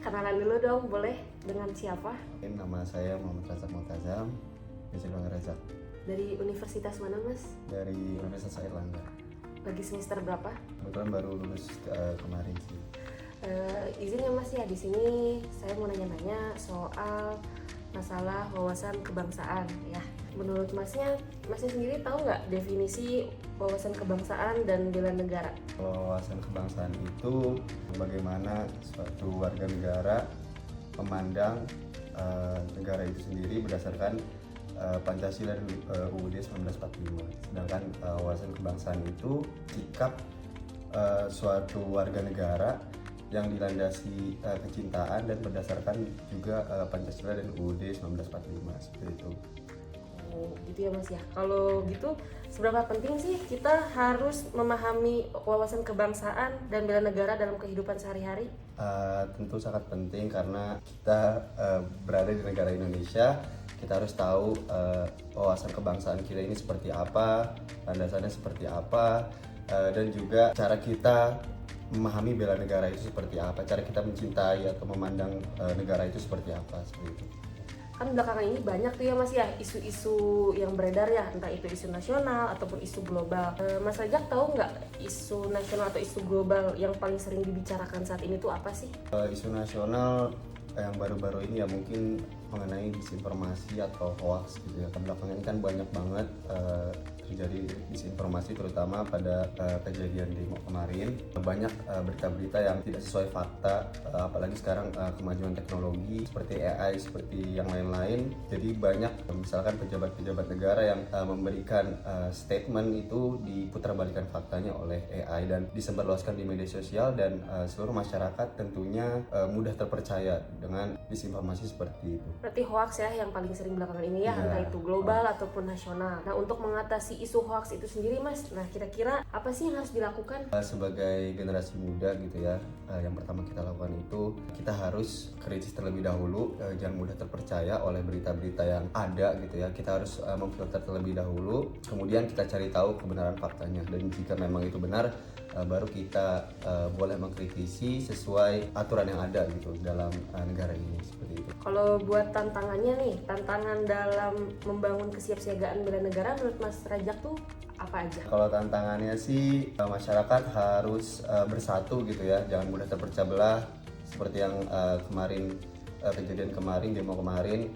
Kenalan dulu dong, boleh? Dengan siapa? Nama saya Muhammad Razak Multazam, biasa dipanggil Razak. Dari universitas mana, Mas? Dari Universitas Airlangga. Lagi semester berapa? Kebetulan baru lulus kemarin sih. Izin ya Mas ya, di sini saya mau nanya-nanya soal masalah wawasan kebangsaan ya. Menurut Masnya sendiri tahu nggak definisi wawasan kebangsaan dan bela negara? Wawasan kebangsaan itu bagaimana suatu warga negara memandang negara itu sendiri berdasarkan Pancasila dan UUD 1945. Sedangkan wawasan kebangsaan itu sikap suatu warga negara yang dilandasi kecintaan dan berdasarkan juga Pancasila dan UUD 1945 seperti itu. Oh, gitu ya Mas ya. Kalau gitu seberapa penting sih kita harus memahami wawasan kebangsaan dan bela negara dalam kehidupan sehari-hari? Tentu sangat penting karena kita berada di negara Indonesia. Kita harus tahu wawasan kebangsaan kita ini seperti apa, landasannya seperti apa, dan juga cara kita memahami bela negara itu seperti apa, cara kita mencintai atau memandang negara itu seperti apa, seperti itu. Kan belakangan ini banyak tuh ya Mas ya isu-isu yang beredar ya, entah itu isu nasional ataupun isu global. Mas Rajak tahu nggak isu nasional atau isu global yang paling sering dibicarakan saat ini tuh apa sih? Isu nasional yang baru-baru ini ya mungkin mengenai disinformasi atau hoax gitu ya. Belakangan ini kan banyak banget terjadi disinformasi, terutama pada kejadian demo kemarin. Banyak berita-berita yang tidak sesuai fakta, apalagi sekarang kemajuan teknologi seperti AI, seperti yang lain-lain. Jadi banyak misalkan pejabat-pejabat negara yang memberikan statement itu diputarbalikan faktanya oleh AI dan disebarluaskan di media sosial, dan seluruh masyarakat tentunya mudah terpercaya dengan disinformasi seperti itu. Berarti hoax ya yang paling sering belakangan ini ya, entah itu global ataupun nasional. Nah, untuk mengatasi isu hoax itu sendiri Mas, nah kira-kira apa sih yang harus dilakukan? Sebagai generasi muda gitu ya, yang pertama kita lakukan itu kita harus kritis terlebih dahulu, jangan mudah terpercaya oleh berita-berita yang ada gitu ya. Kita harus memfilter terlebih dahulu, kemudian kita cari tahu kebenaran faktanya, dan jika memang itu benar, baru kita boleh mengkritisi sesuai aturan yang ada gitu dalam negara ini, seperti itu. Kalau buat tantangannya nih, tantangan dalam membangun kesiapsiagaan bela negara menurut Mas Rajak tuh apa aja? Kalau tantangannya sih masyarakat harus bersatu gitu ya, jangan mudah terpecah belah seperti yang kejadian kemarin, demo kemarin.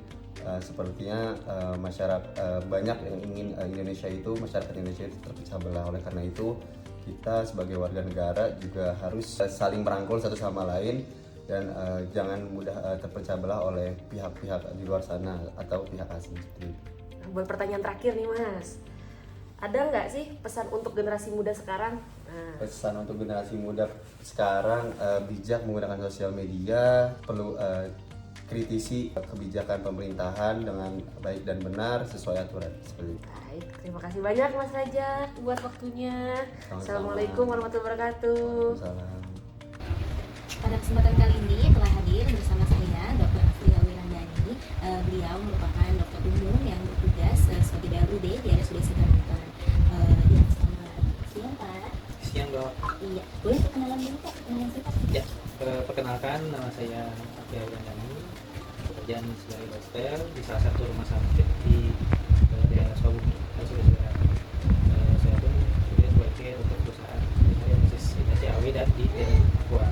Sepertinya masyarakat banyak yang ingin masyarakat Indonesia itu terpecah belah. Oleh karena itu kita sebagai warga negara juga harus saling merangkul satu sama lain, dan jangan mudah terpecah belah oleh pihak-pihak di luar sana atau pihak asing seperti itu. Nah, buat pertanyaan terakhir nih Mas, ada nggak sih pesan untuk generasi muda sekarang? Pesan untuk generasi muda sekarang, bijak menggunakan sosial media, perlu kritisi kebijakan pemerintahan dengan baik dan benar sesuai aturan, seperti itu. Baik, terima kasih banyak Mas Rajak buat waktunya. Sama-sama. Assalamualaikum warahmatullahi wabarakatuh. Salam. Pada kesempatan kali ini telah hadir bersama saya Dr. Afriya Wirandani. Beliau merupakan dokter umum yang bertugas sebagai DLUD di RSUD Sidrap. Selamat siang Pak. Siang Dok. Iya, boleh perkenalan dulu Pak, perkenalan singkat. Ya, perkenalkan nama saya Afriya Wirandani, pekerjaan sebagai dokter di salah satu rumah sakit di daerah Sukabumi, RSUD Sidrap. Saya pun juga sebagai dokter perusahaan dari Universitas AW dan di daerah Papua.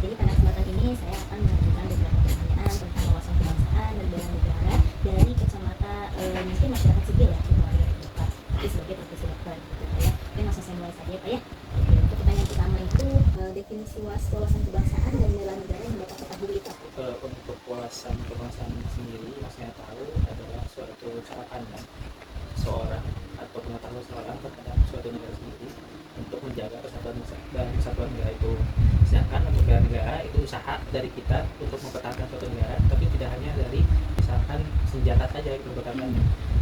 Jadi pada kesempatan ini saya akan mengajukan beberapa pertanyaan tentang wawasan kebangsaan dan bela negara dari kacamata mungkin masyarakat sipil ya, warga terdekat, tapi sebagai profesi dokter gitu ya. Oke, langsung saya mulai saja ya Pak ya. Oke, untuk pertanyaan pertama itu definisi wawasan kebangsaan dan bela negara yang Bapak ketahui Pak. Untuk wawasan kebangsaan sendiri, yang saya tahu adalah suatu cara pandang seorang atau pengetahuan seorang terhadap suatu negara sendiri untuk menjaga kesatuan dan kesatuan negara itu. Sedangkan untuk bela negara itu usaha dari kita untuk mempertahankan suatu negara, tapi tidak hanya dari misalkan senjata saja yang dipertahankan,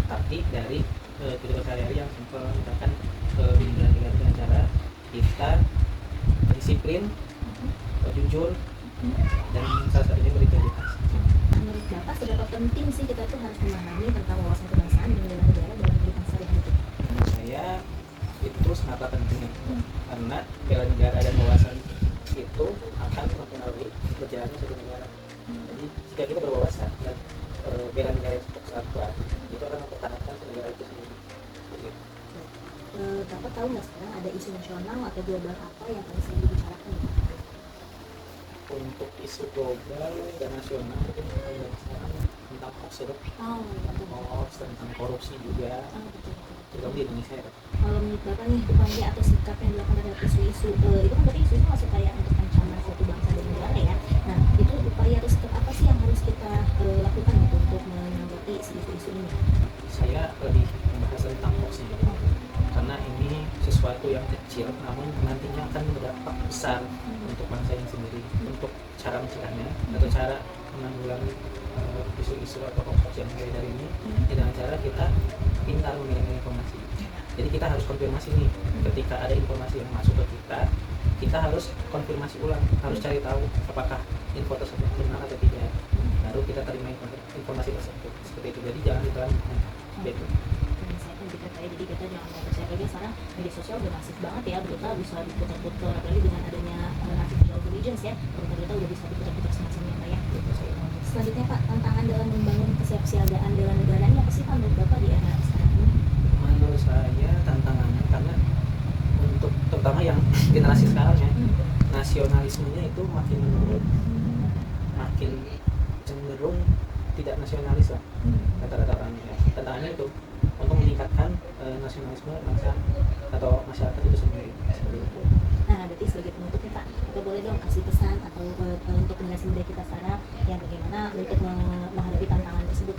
tapi dari kehidupan sehari-hari yang simpel, misalkan bela negara dengan cara kita disiplin, jujur, dan salah satunya berintegritas. Menurut Bapak seberapa penting sih kita tuh harus memahami tentang wawasan kebangsaan dan bela negara dalam kehidupan sehari-hari? Menurut saya itu sangatlah penting, karena bela negara dan wawasan itu global apa yang harus dibicarakan? Untuk isu global dan nasional itu yang sekarang tentang hoax itu, hoax tentang korupsi juga, Betul. terutama di Indonesia ya. Kalau menurut Bapak nih, upaya atau sikap yang dilakukan terhadap isu-isu itu kan berarti isu-isu masuk kayak untuk ancaman suatu bangsa dan negara ya. Nah, itu upaya atau sikap apa sih yang harus kita lakukan gitu untuk menanggapi isu-isu ini? Saya lebih membahas tentang hoax ini, karena ini sesuatu yang kecil namun nantinya akan berdampak besar untuk bangsa yang sendiri. Untuk cara mencegahnya atau cara menanggulangi isu-isu atau hoax yang beredar ini dengan cara kita pintar memilih informasi. Jadi kita harus konfirmasi nih, ketika ada informasi yang masuk ke kita harus konfirmasi ulang, harus cari tahu apakah info tersebut benar atau tidak, baru kita terima informasi tersebut. Seperti itu, jadi jangan ditelan gitu. Saya kan kita kayak jadi kita jangan mau percaya lagi, sekarang media sosial udah masif banget ya, berita bisa diputar-putar, apalagi dengan adanya artificial intelligence ya, berita udah bisa diputar-putar semacamnya Pak ya. Selanjutnya Pak, tantangan dalam membangun kesiapsiagaan bela negara ini apa sih Pak menurut Bapak di era sekarang ini? Menurut saya tantangannya karena untuk terutama yang generasi sekarang ya, nasionalismenya itu makin menurun, makin cenderung tidak nasionalis lah rata-rata orangnya ya. Tantangannya itu untuk meningkatkan nasionalisme bangsa atau masyarakat itu sendiri, seperti itu. Nah, berarti sebagai penutupnya Pak, kita boleh dong kasih pesan atau untuk generasi muda kita sekarang yang bagaimana untuk menghadapi tantangan tersebut?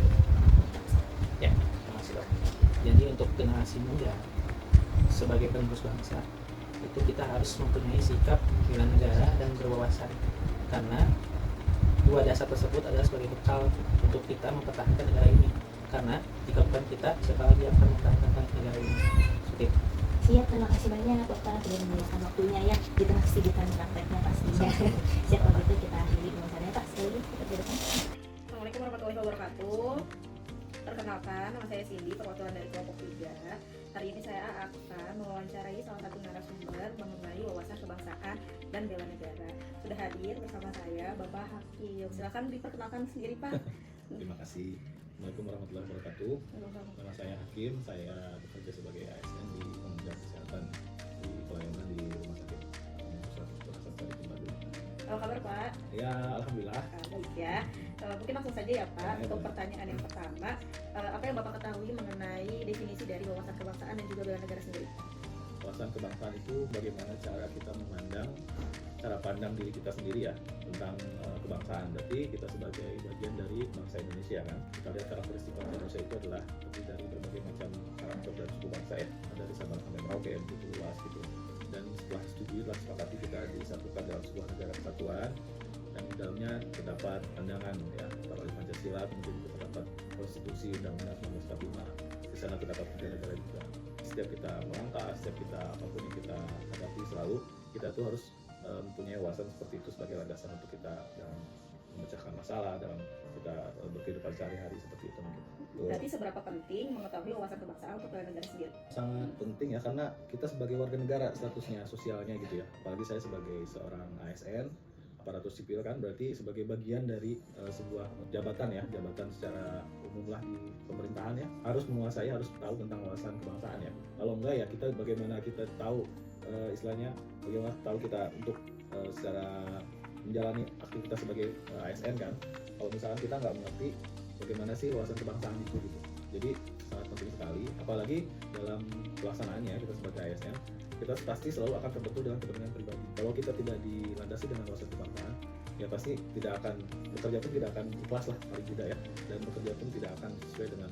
Ya, terima kasih dok. Jadi untuk generasi muda sebagai penerus bangsa itu kita harus mempunyai sikap bela negara dan berwawasan, karena dua dasar tersebut adalah sebagai bekal untuk kita mempertahankan negara ini. Karena jika bukan kita, siapa lagi yang akan mempertahankan negara ini? Seperti itu. Siap, terima kasih banyak Bapak sudah meluangkan waktunya ya di tengah kesibukan prakteknya pastinya. Siap, kalau gitu kita akhiri wawancaranya Pak. Sekali lagi kita ke depan. Assalamualaikum warahmatullahi wabarakatuh. Perkenalkan, nama saya Cindy, perwakilan dari kelompok 3. Hari ini saya akan mewawancarai salah satu narasumber mengenai wawasan kebangsaan dan bela negara. Sudah hadir bersama saya Bapak Hakim. Silakan diperkenalkan sendiri Pak. Terima kasih. Assalamualaikum warahmatullahi wabarakatuh. Nama saya Hakim, saya bekerja sebagai ASN di Kementerian Kesehatan di pelayanan di Rumah Sakit Pusat Hasan Sadikin Bandung. Apa kabar Pak? Ya, alhamdulillah. Baik ya. Mungkin langsung saja ya Pak. Ya, Untuk boleh. pertanyaan yang pertama, apa yang Bapak ketahui mengenai definisi dari wawasan kebangsaan dan juga bela negara sendiri? Wawasan kebangsaan itu bagaimana cara kita memandang, cara pandang diri kita sendiri ya tentang kebangsaan. Berarti kita sebagai bagian dari bangsa Indonesia kan. Kita lihat karakteristik bangsa Indonesia itu adalah terdiri dari berbagai macam karakter dan suku bangsa ya. Dari Sabang sampai Merauke yang begitu luas gitu. Dan setelah studi, telah sepakati kita disatukan dalam sebuah negara kesatuan, dan di dalamnya terdapat pandangan ya oleh Pancasila, kemudian juga terdapat konstitusi Undang-Undang 1945. Di sana terdapat negara juga. Setiap kita melangkah, setiap kita apapun yang kita hadapi, selalu kita tuh harus mempunyai wawasan seperti itu sebagai landasan untuk kita dalam memecahkan masalah, dalam kita berkehidupan sehari-hari seperti itu. Berarti seberapa penting mengetahui wawasan kebangsaan untuk bela negara sendiri? Sangat penting ya, karena kita sebagai warga negara statusnya sosialnya gitu ya. Apalagi saya sebagai seorang ASN, aparatur sipil kan, berarti sebagai bagian dari sebuah jabatan ya, jabatan secara umum lah di pemerintahan ya, harus menguasai, harus tahu tentang wawasan kebangsaan ya. Kalau enggak ya kita bagaimana kita tahu istilahnya bagaimana tahu kita untuk secara menjalani aktivitas sebagai ASN kan, kalau misalkan kita nggak mengerti bagaimana sih wawasan kebangsaan itu gitu. Jadi sangat penting sekali, apalagi dalam pelaksanaannya kita sebagai ASN, kita pasti selalu akan terbentur dengan kepentingan pribadi. Kalau kita tidak dilandasi dengan wawasan kebangsaan, ya pasti tidak akan bekerja pun tidak akan ikhlas lah paling tidak ya, dan bekerja pun tidak akan sesuai dengan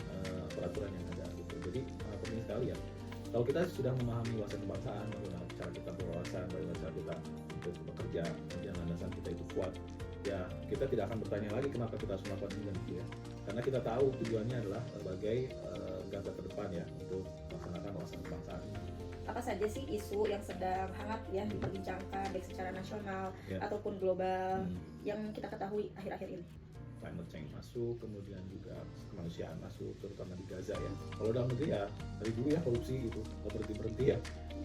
peraturan yang ada gitu. Jadi sangat penting sekali ya. Kalau kita sudah memahami wawasan kebangsaan, bagaimana cara kita berwawasan, bagaimana cara kita untuk bekerja, kemudian landasan kita itu kuat, ya kita tidak akan bertanya lagi kenapa kita harus melakukan ini dan itu ya. Karena kita tahu tujuannya adalah sebagai garda terdepan ya untuk melaksanakan wawasan kebangsaan. Apa saja sih isu yang sedang hangat ya diperbincangkan baik secara nasional Ya. ataupun global yang kita ketahui akhir-akhir ini? Climate change masuk, kemudian juga kemanusiaan masuk, terutama di Gaza ya. Kalau dalam negeri ya dari dulu ya korupsi gitu, nggak berhenti ya.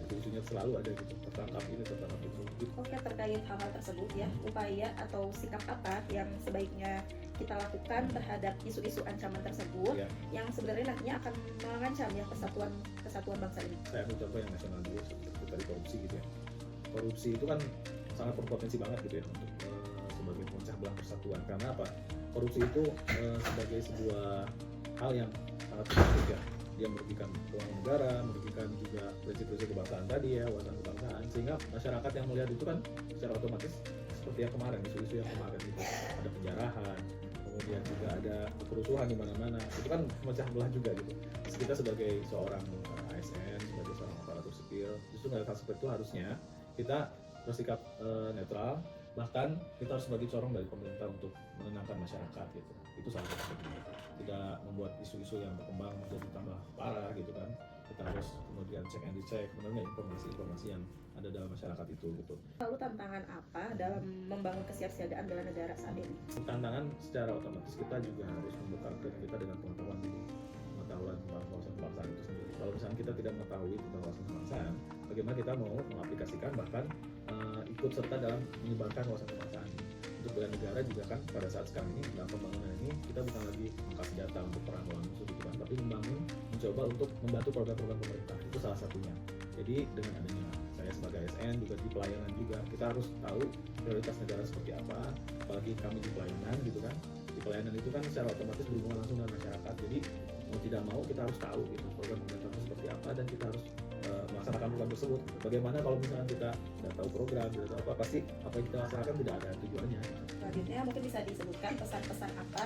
Isunya selalu ada gitu, tertangkap ini tertangkap itu. Gitu. Oke, terkait hal-hal tersebut ya, upaya atau sikap apa yang sebaiknya kita lakukan terhadap isu-isu ancaman tersebut Ya. yang sebenarnya nantinya akan mengancam ya kesatuan bangsa ini? Saya ambil contoh yang nasional dulu seperti tadi korupsi gitu ya. korupsi itu kan sangat berpotensi banget gitu ya untuk sebagai pemecah belah persatuan. Karena apa? Korupsi itu sebagai sebuah hal yang sangat positif ya. Dia merugikan keuangan negara, merugikan juga prinsip-prinsip kebangsaan tadi ya, wawasan kebangsaan, sehingga masyarakat yang melihat itu kan secara otomatis seperti yang kemarin, isu-isu yang kemarin gitu, ada penjarahan, kemudian juga ada kerusuhan di mana-mana, itu kan memecah belah juga gitu. Terus kita sebagai seorang ASN, sebagai seorang aparatur sipil, justru melihat hal seperti itu harusnya kita bersikap netral, bahkan kita harus sebagai corong dari pemerintah untuk menenangkan masyarakat gitu. Itu salah satunya. Tidak membuat isu-isu yang berkembang menjadi tambah parah gitu kan. Kita harus kemudian cek and dicek benar nggak informasi-informasi yang ada dalam masyarakat itu gitu. Lalu tantangan apa dalam membangun kesiapsiagaan bela negara saat ini? Tantangan secara otomatis kita juga harus membekalkan kita dengan pengetahuan tentang wawasan kebangsaan itu sendiri. Kalau misalnya kita tidak mengetahui tentang wawasan kebangsaan, bagaimana kita mau mengaplikasikan bahkan ikut serta dalam menyebarkan wawasan kebangsaan ini. Untuk bela negara juga kan pada saat sekarang ini dalam pembangunan ini kita bukan lagi angkat senjata untuk perang melawan musuh gitu kan, tapi mencoba untuk membantu program-program pemerintah, itu salah satunya. Jadi dengan adanya saya sebagai ASN juga di pelayanan juga, kita harus tahu prioritas negara seperti apa, apalagi kami di pelayanan gitu kan. Di pelayanan itu kan secara otomatis berhubungan langsung dengan masyarakat, jadi mau tidak mau kita harus tahu gitu program pemerintah itu seperti apa, dan kita harus melaksanakan program tersebut. Bagaimana kalau misalnya kita tidak tahu program, tidak tahu apa, pasti apa yang kita laksanakan tidak ada tujuannya. Selanjutnya mungkin bisa disebutkan pesan-pesan apa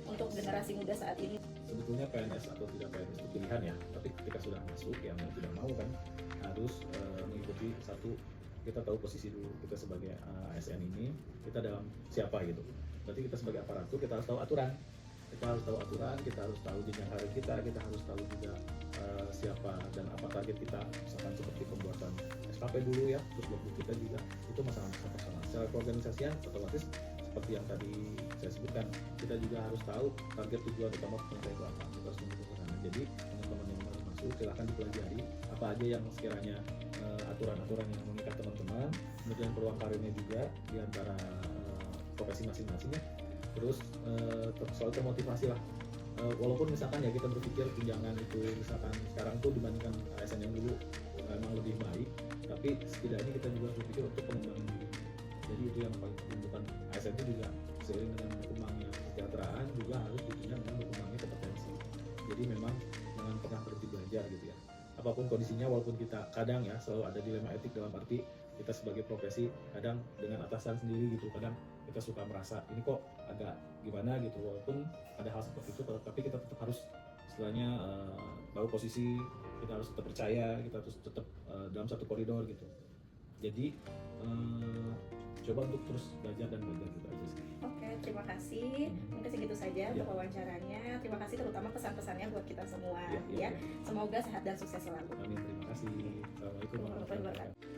untuk generasi muda saat ini? Sebetulnya PNS atau tidak PNS itu pilihan ya, tapi ketika sudah masuk yang mau tidak mau kan harus mengikuti satu, kita tahu posisi dulu kita sebagai ASN ini, kita dalam siapa gitu. Berarti kita sebagai aparatur kita harus tahu aturan, kita harus tahu jenjang karir kita harus tahu juga siapa dan apa target kita, misalkan seperti pembuatan SKP dulu ya, terus buku kita juga itu masalah-masalah personal. Secara keorganisasian otomatis seperti yang tadi saya sebutkan, kita juga harus tahu target tujuan utama pemerintah itu apa, kita harus mendukung ke sana. Jadi teman-teman yang baru masuk silahkan dipelajari apa aja yang sekiranya aturan-aturan yang mengikat teman-teman, kemudian peluang karirnya juga di antara profesi masing-masingnya. Terus selalu termotivasi lah, walaupun misalkan ya kita berpikir tunjangan itu misalkan sekarang tuh dibandingkan ASN yang dulu memang lebih baik, tapi setidaknya kita juga harus berpikir untuk pengembangan diri. Jadi itu yang paling penting, bukan ASN itu juga seiring dengan berkembangnya kesejahteraan juga harus ditunjang dengan berkembangnya kompetensi. Jadi memang jangan pernah berhenti belajar gitu ya, apapun kondisinya, walaupun kita kadang ya selalu ada dilema etik dalam arti kita sebagai profesi kadang dengan atasan sendiri gitu, kadang kita suka merasa ini kok agak gimana gitu, walaupun ada hal seperti itu, tapi kita tetap harus istilahnya tahu posisi, kita harus tetap percaya, kita harus tetap dalam satu koridor gitu. Jadi coba untuk terus belajar dan belajar gitu aja sih. Oke, terima kasih. Mungkin segitu saja untuk wawancaranya. Terima kasih terutama pesan-pesannya buat kita semua ya. Semoga sehat dan sukses selalu. Amin, terima kasih. Assalamualaikum warahmatullahi wabarakatuh.